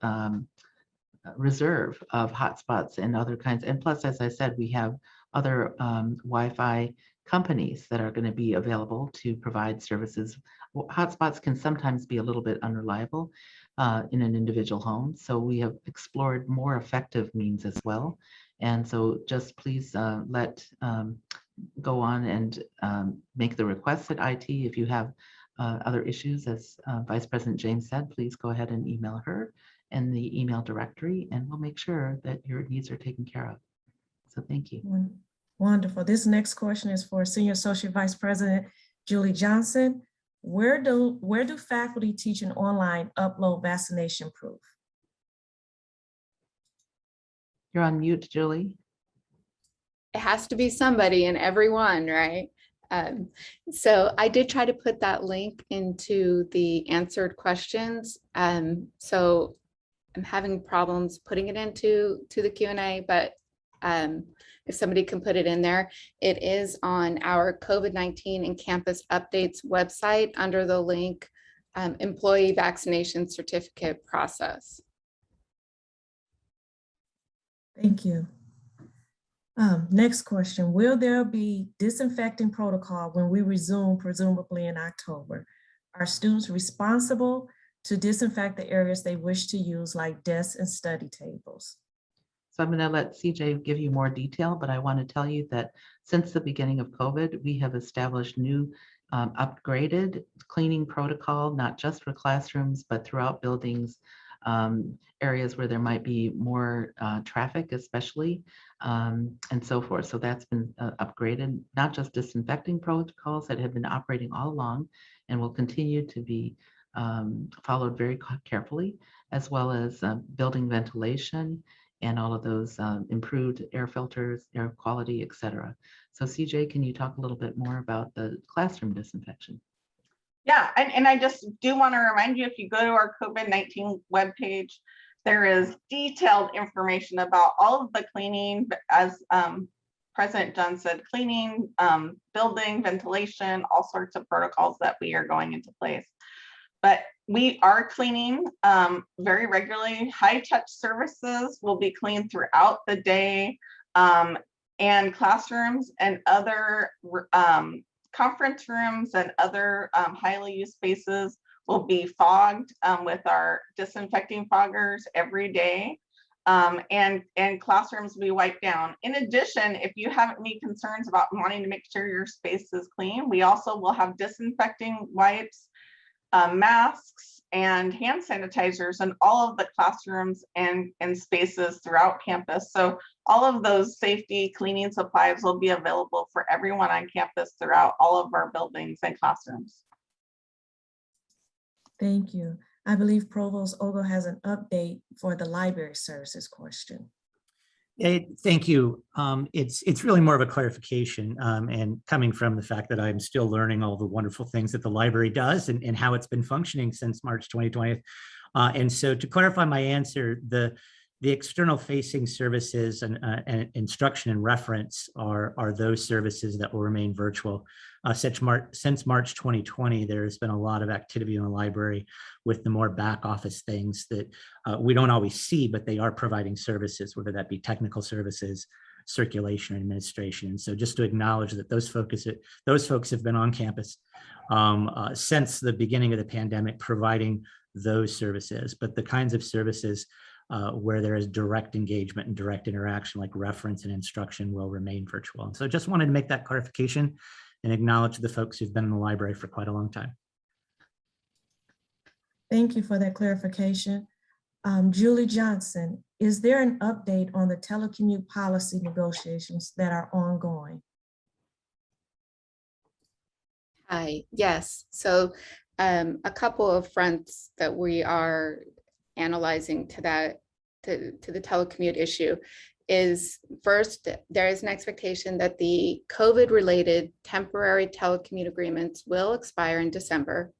reserve of hotspots and other kinds. And plus, as I said, we have other Wi-Fi companies that are going to be available to provide services. Hotspots can sometimes be a little bit unreliable in an individual home, so we have explored more effective means as well. And so just please go on and make the requests at IT. If you have other issues, as Vice President James said, please go ahead and email her in the email directory, and we'll make sure that your needs are taken care of. So thank you. Wonderful. This next question is for Senior Associate Vice President Julie Johnson. Where do faculty teaching online upload vaccination proof? You're on mute, Julie. It has to be somebody and everyone, right? So I did try to put that link into the answered questions. So I'm having problems putting it into the Q&A, but if somebody can put it in there, it is on our COVID-19 and campus updates website under the link employee vaccination certificate process. Thank you. Next question, will there be disinfecting protocol when we resume, presumably in October? Are students responsible to disinfect the areas they wish to use, like desks and study tables? So I'm going to let CJ give you more detail, but I want to tell you that since the beginning of COVID, we have established new upgraded cleaning protocol, not just for classrooms, but throughout buildings, areas where there might be more traffic, especially, and so forth. So that's been upgraded, not just disinfecting protocols that have been operating all along and will continue to be followed very carefully, as well as building ventilation and all of those improved air filters, air quality, et cetera. So CJ, can you talk a little bit more about the classroom disinfection? Yeah, and I just do want to remind you, if you go to our COVID-19 webpage, there is detailed information about all of the cleaning, as President Junn said, cleaning, building, ventilation, all sorts of protocols that we are going into place. But we are cleaning very regularly. High touch services will be cleaned throughout the day, and classrooms and other conference rooms and other highly used spaces will be fogged with our disinfecting foggers every day. And classrooms will be wiped down. In addition, if you have any concerns about wanting to make sure your space is clean, we also will have disinfecting wipes, masks, and hand sanitizers in all of the classrooms and spaces throughout campus. So all of those safety cleaning supplies will be available for everyone on campus throughout all of our buildings and classrooms. Thank you. I believe Provost Ogle has an update for the library services question. Thank you. It's really more of a clarification and coming from the fact that I'm still learning all the wonderful things that the library does and how it's been functioning since March 2020. And so to clarify my answer, the external facing services and instruction and reference are those services that will remain virtual. Since March 2020, there has been a lot of activity in the library with the more back office things that we don't always see, but they are providing services, whether that be technical services, circulation and administration. And so just to acknowledge that those folks have been on campus since the beginning of the pandemic, providing those services, but the kinds of services where there is direct engagement and direct interaction, like reference and instruction, will remain virtual. And so just wanted to make that clarification and acknowledge the folks who've been in the library for quite a long time. Thank you for that clarification. Julie Johnson, is there an update on the telecommute policy negotiations that are ongoing? Hi, yes. So a couple of fronts that we are analyzing to the telecommute issue is, first, there is an expectation that the COVID-related temporary telecommute agreements will expire in December.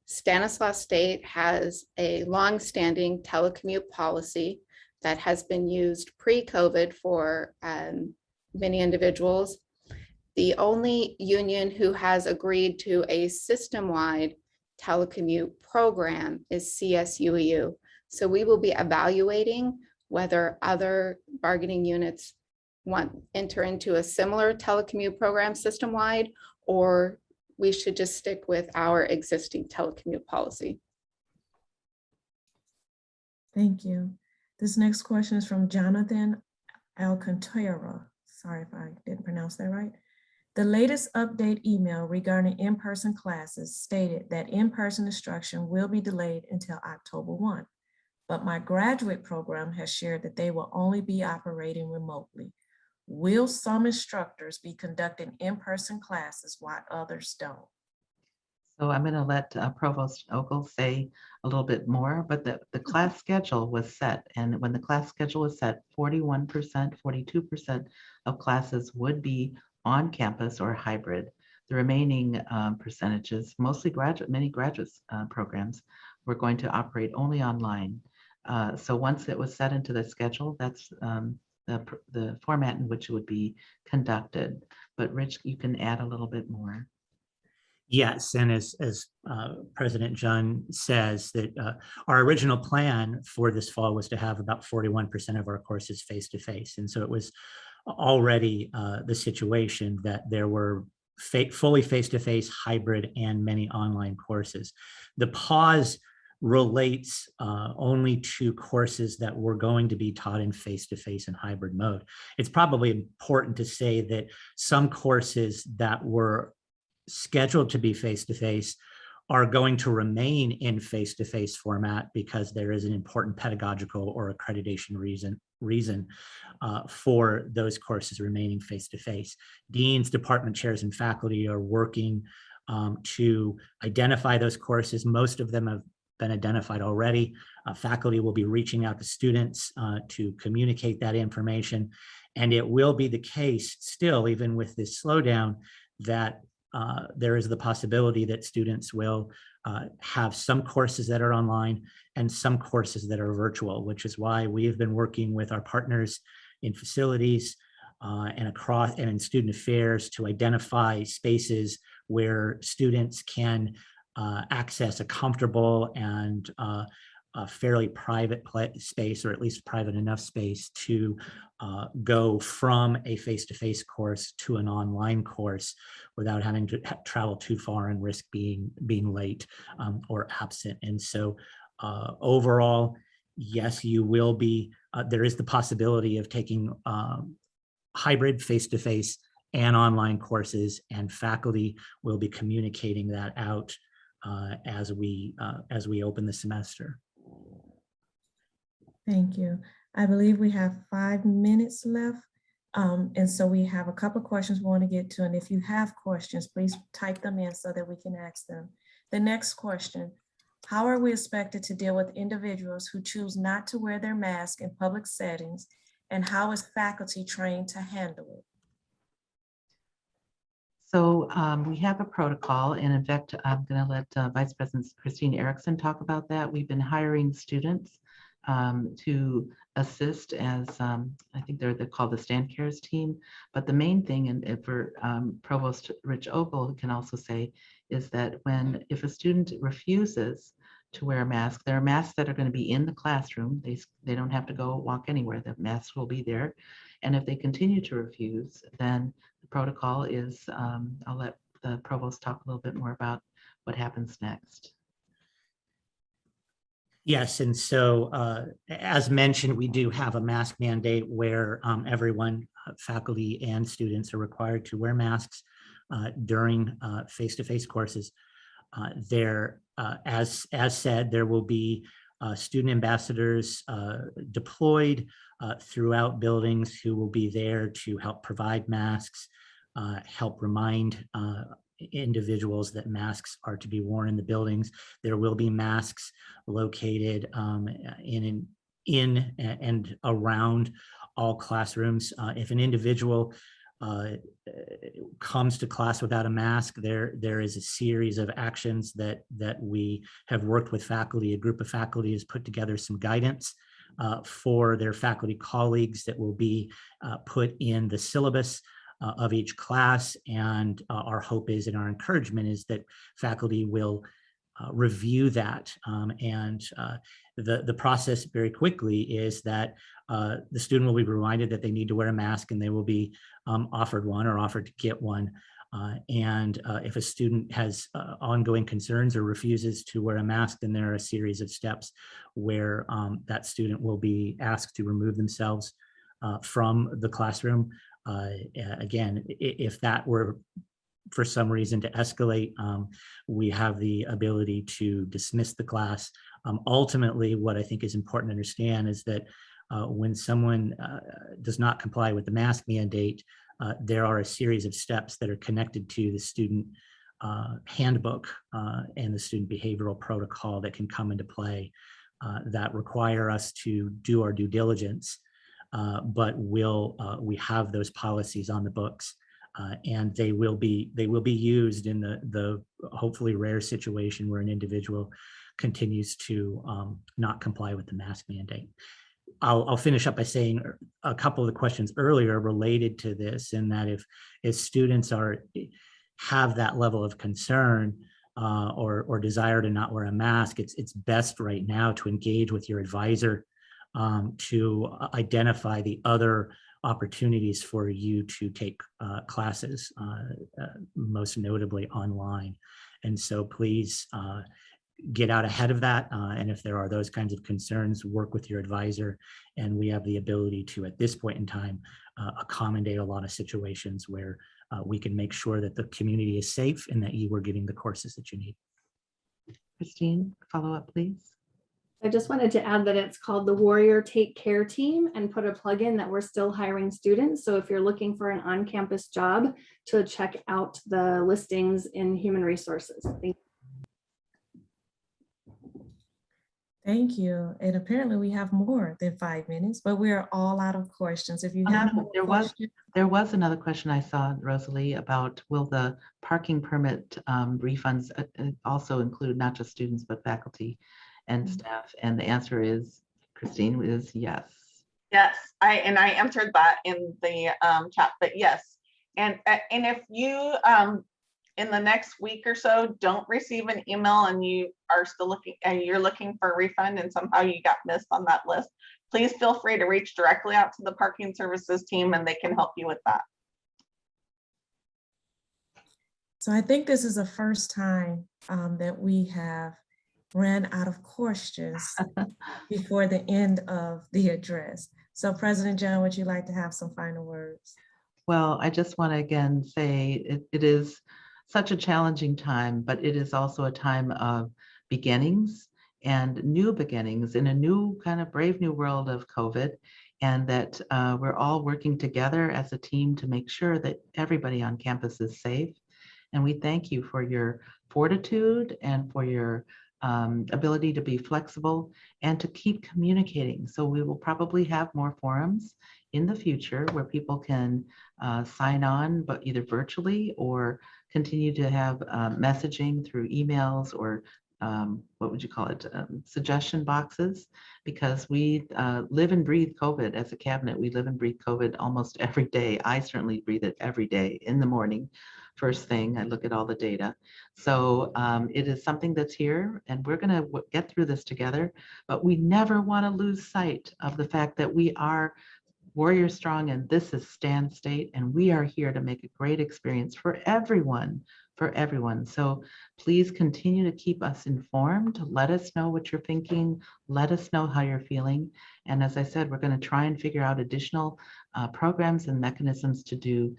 Stanislaus State has a long-standing telecommute policy that has been used pre-COVID for many individuals. The only union who has agreed to a system-wide telecommute program is CSUEU. So we will be evaluating whether other bargaining units enter into a similar telecommute program system-wide, or we should just stick with our existing telecommute policy. Thank you. This next question is from Jonathan Alcantara. Sorry if I didn't pronounce that right. The latest update email regarding in-person classes stated that in-person instruction will be delayed until October 1. But my graduate program has shared that they will only be operating remotely. Will some instructors be conducting in-person classes while others don't? So I'm going to let Provost Ogle say a little bit more, but the class schedule was set. And when the class schedule was set, 41%, 42% of classes would be on campus or hybrid. The remaining percentages, mostly many graduate programs, were going to operate only online. So once it was set into the schedule, that's the format in which it would be conducted. But Rich, you can add a little bit more. Yes, and as President Junn says, that our original plan for this fall was to have about 41% of our courses face-to-face. And so it was already the situation that there were fully face-to-face, hybrid, and many online courses. The pause relates only to courses that were going to be taught in face-to-face and hybrid mode. It's probably important to say that some courses that were scheduled to be face-to-face are going to remain in face-to-face format because there is an important pedagogical or accreditation reason for those courses remaining face-to-face. Deans, department chairs, and faculty are working to identify those courses. Most of them have been identified already. Faculty will be reaching out to students to communicate that information. And it will be the case still, even with this slowdown, that there is the possibility that students will have some courses that are online and some courses that are virtual, which is why we have been working with our partners in facilities and in student affairs to identify spaces where students can access a comfortable and a fairly private space, or at least private enough space to go from a face-to-face course to an online course without having to travel too far and risk being late or absent. And so overall, yes, you will be, there is the possibility of taking hybrid face-to-face and online courses, and faculty will be communicating that out as we open the semester. Thank you. I believe we have 5 minutes left. And so we have a couple of questions we want to get to. And if you have questions, please type them in so that we can ask them. The next question, how are we expected to deal with individuals who choose not to wear their mask in public settings? And how is faculty trained to handle it? So we have a protocol, and in fact, I'm going to let Vice President Christine Erickson talk about that. We've been hiring students to assist as, I think they're called the Stand Cares team. But the main thing, and for Provost Rich Ogle can also say, is that if a student refuses to wear a mask. There are masks that are going to be in the classroom. They don't have to go walk anywhere. The masks will be there. And if they continue to refuse, then the protocol is, I'll let the provost talk a little bit more about what happens next. Yes, and so as mentioned, we do have a mask mandate where everyone, faculty and students, are required to wear masks during face-to-face courses. As said, there will be student ambassadors deployed throughout buildings who will be there to help provide masks, help remind individuals that masks are to be worn in the buildings. There will be masks located in and around all classrooms. If an individual comes to class without a mask, there is a series of actions that we have worked with faculty. A group of faculty has put together some guidance for their faculty colleagues that will be put in the syllabus of each class, and our hope is, and our encouragement is, that faculty will review that. The process very quickly is that the student will be reminded that they need to wear a mask, and they will be offered one or offered to get one. If a student has ongoing concerns or refuses to wear a mask, then there are a series of steps where that student will be asked to remove themselves from the classroom. Again, if that were for some reason to escalate, we have the ability to dismiss the class. Ultimately, what I think is important to understand is that when someone does not comply with the mask mandate, there are a series of steps that are connected to the student handbook and the student behavioral protocol that can come into play that require us to do our due diligence. But we have those policies on the books, and they will be used in the hopefully rare situation where an individual continues to not comply with the mask mandate. I'll finish up by saying a couple of the questions earlier related to this, in that if students have that level of concern or desire to not wear a mask, it's best right now to engage with your advisor to identify the other opportunities for you to take classes, most notably online. And so please get out ahead of that. And if there are those kinds of concerns, work with your advisor. And we have the ability to, at this point in time, accommodate a lot of situations where we can make sure that the community is safe and that you are getting the courses that you need. Christine, follow up, please. I just wanted to add that it's called the Warrior Take Care Team, and put a plug in that we're still hiring students. So if you're looking for an on-campus job, to check out the listings in Human Resources. Thank you. Thank you. And apparently we have more than 5 minutes, but we are all out of questions. If you have more questions. There was another question I saw, Rosalie, about will the parking permit refunds also include not just students, but faculty and staff? And the answer is, Christine, is yes. Yes, I answered that in the chat, but yes. And if you in the next week or so don't receive an email and you are still looking and you're looking for a refund and somehow you got missed on that list, please feel free to reach directly out to the parking services team and they can help you with that. So I think this is the first time that we have ran out of questions before the end of the address. So President Junn, would you like to have some final words? Well, I just want to again say it is such a challenging time, but it is also a time of beginnings and new beginnings in a new kind of brave new world of COVID, and that we're all working together as a team to make sure that everybody on campus is safe. And we thank you for your fortitude and for your ability to be flexible and to keep communicating. So we will probably have more forums in the future where people can sign on, but either virtually or continue to have messaging through emails or what would you call it, suggestion boxes, because we live and breathe COVID as a cabinet. We live and breathe COVID almost every day. I certainly breathe it every day in the morning first thing. I look at all the data. So it is something that's here, and we're going to get through this together, but we never want to lose sight of the fact that we are Warrior Strong, and this is Stand State, and we are here to make a great experience for everyone, So please continue to keep us informed. Let us know what you're thinking. Let us know how you're feeling. And as I said, we're going to try and figure out additional programs and mechanisms to do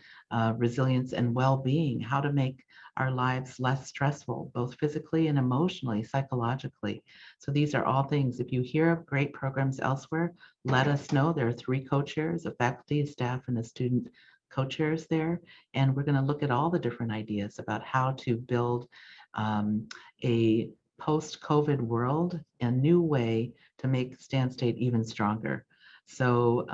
resilience and well-being, how to make our lives less stressful, both physically and emotionally, psychologically. So these are all things. If you hear of great programs elsewhere, let us know. There are 3 co-chairs, a faculty, a staff, and a student co-chairs there. And we're going to look at all the different ideas about how to build a post-COVID world, a new way to make Stand State even stronger. So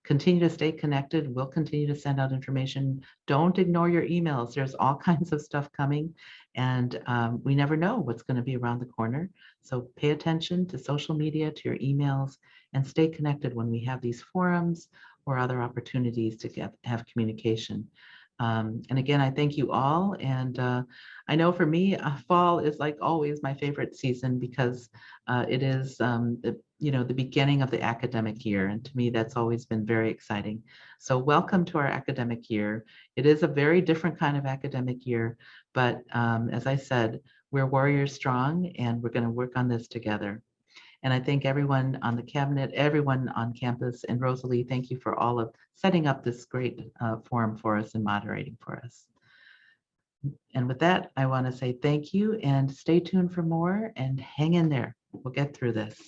continue to stay connected. We'll continue to send out information. Don't ignore your emails. There's all kinds of stuff coming, and we never know what's going to be around the corner. So pay attention to social media, to your emails, and stay connected when we have these forums or other opportunities to have communication. And again, I thank you all. And I know for me, fall is like always my favorite season because it is the beginning of the academic year. And to me, that's always been very exciting. So welcome to our academic year. It is a very different kind of academic year, but as I said, we're Warriors Strong, and we're going to work on this together. And I thank everyone on the cabinet, everyone on campus, and Rosalie, thank you for all of setting up this great forum for us and moderating for us. And with that, I want to say thank you and stay tuned for more and hang in there. We'll get through this.